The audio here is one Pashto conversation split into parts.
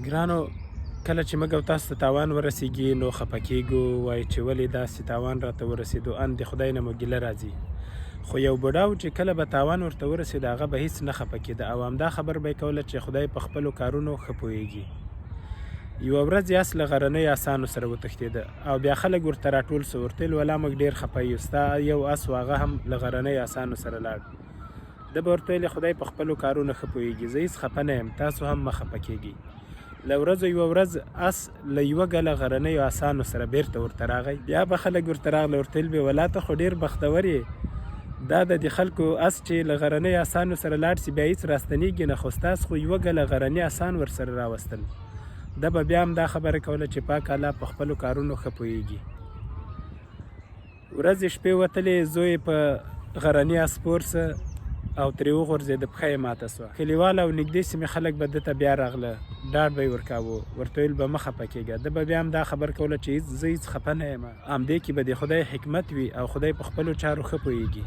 ګرانو، کله چې موږ او تاسو ته تاوان ورسیږي نو خفه کیږو، وایي چې ولې داسې تاوان راته ورسېدو، ان د خدای نه مو ګیله راځي. خو یو بوډا و چې کله به تاوان ورته ورسېد هغه به هیڅ نه خفه کېده او همدا خبر به یې کوله چې خدای په خپلو کارونو ښه پوهېږي. یوه ورځ یې اس له غرنیو اسانو سره وتښتېده او بیا خلک ورته راټول سو، ورته ویل ولا موږ ډېر خفه یو، ستا یو اس و هغه هم له غرنیو اسانو سره لاړ. ده به ورته ویلې خدای په خپلو کارونو ښه پوهېږي، زه هېڅ خفه نه یم، تاسو هم مه خفه کېږئ. له ورځو یوه ورځ اس له یوه ګله غرنیو اسانو سره بیرته ورته راغی. بیا به خلک ورته راغله ورته ویل به ولا ته خو ډېر بختور یې، دا د دې خلکو اس چې له غرنیو اسانو سره لاړ سي بیا هېڅ راستنېږي نه، خو ستاسو خو یوه ګله غرني اسان ورسره راوستل. ده به بیا هم دا خبره کوله چې پاک الله په خپلو کارونو ښه پوهېږي. ورځې شپې وتلې، زوی یې په غرني اس سپور سه او ترې وغورځېده، پښه یې ماته سوه. کلیوال او نږدې سیمې خلک به ده ته بیا راغله، ډاډ به یې ورکاوه، ورته ویل به مه خفه کېږه. ده به بیا هم دا خبر کوله چې زه هېڅ خفه نه یم، همدې کې به د خدای حکمت وي او خدای په خپلو چارو ښه پوهېږي.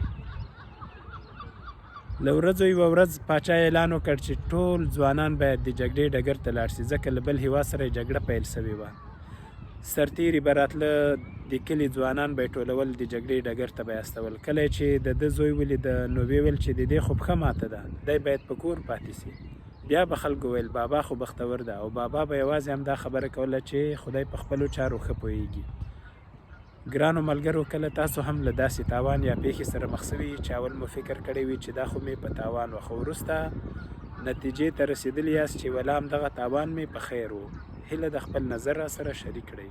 له ورځو یوه ورځ پاچا اعلان وکړ چې ټول ځوانان باید د جګړې ډګر ته لاړ شي، ځکه له بل هېواد سره یې جګړه پیل سوې وه. سرتېري به راتله، د کلي ځوانان به یې ټولول، د جګړې ډګر ته به یې استول. کله چې د ده زوی ولیده نو ویې ویل چې د دې خو پښه ماته ده، دی باید په کور پاتې سي. بیا به خلکو ویل بابا خو بختور ده، او بابا به یوازې همدا خبره کوله چې خدای په خپلو چارو ښه پوهېږي. ګرانو ملګرو، کله تاسو هم له داسې تاوان یا پیښې سره مخ سوي چې اول مو فکر کړی وي چې دا خو مې په تاوان وه، خو وروسته نتیجې ته رسېدلي یاست چې ولا همدغه تاوان مې په خیر و. هیله ده خپل نظر را سره شریک کړئ.